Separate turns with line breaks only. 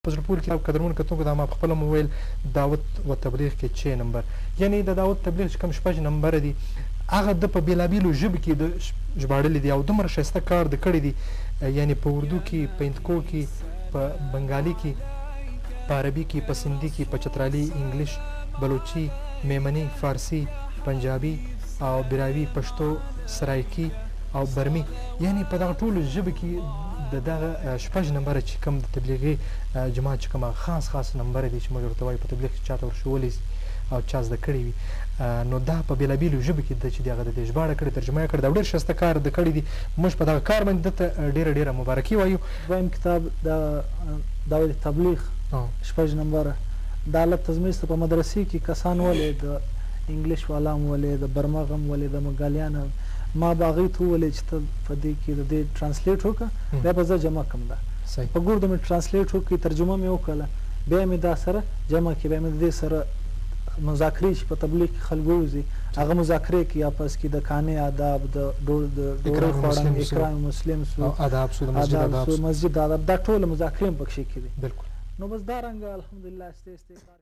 په زړه پورې کې قدرمنو کتونکو دا ما پخپله مو ویل دعوت و تبلیغ کې 6 نمبر یعنې د دعوت تبلیغ چې کوم شپږ نمبره دي هغه د په بېلابېلو ژبو کې د ژباړلي دي او دومره ښایسته کار د کړی دي یعنې په اردو کې په هندکو کې په بنګالي کې په عربي کې په سندي کې په چترالي انګلیش بلوچي میمني فارسي پنجابي او براوي پښتو سرایکي او برمي یعنې په دغه ټولو ژبو کې د دغه شپږ نمبره چې کوم د تبلیغي جماعت چې کوم خاص نمبره دي چې موږ ورته وایو په تبلیغ کې چاته ورښوولی او چا زده کړي وي نو دا په بېلابېلو ژبو کې ده چې د هغه د دې ژباړه کړې ترجمه یې کړې دا ډېر ښایسته کار د کړی دي موږ په دغه کار باندې ده ته ډېره مبارکي وایو
دویم کتاب د دعوت تبلیغ شپږ نمبره دا حالت تزمیز په مدرسې کې کسان ولې د انګلیش والا هم ولې د برما هم ولې د مګالیان ما به هغوی ته وویلې چې ته په دې کې د دې ټرانسلیټ وکړه بیا به زه جمع کړم دا په ګور د مې ټرانسلیټ وکړي ترجمه مې وکړله بیا مې دا سره جمع کړي بیا مې د دې سره مذاکرې چې په تبلیغ کې خلک ووځي هغه مذاکرې کې آپس کې د کانې آداب د ډوډۍ خوړن اکرام مسلم سو
آداب سو
مسجد آداب دا ټوله مذاکرې هم پکښې کې دي نو بس دا رنګه الحمدلله استه استه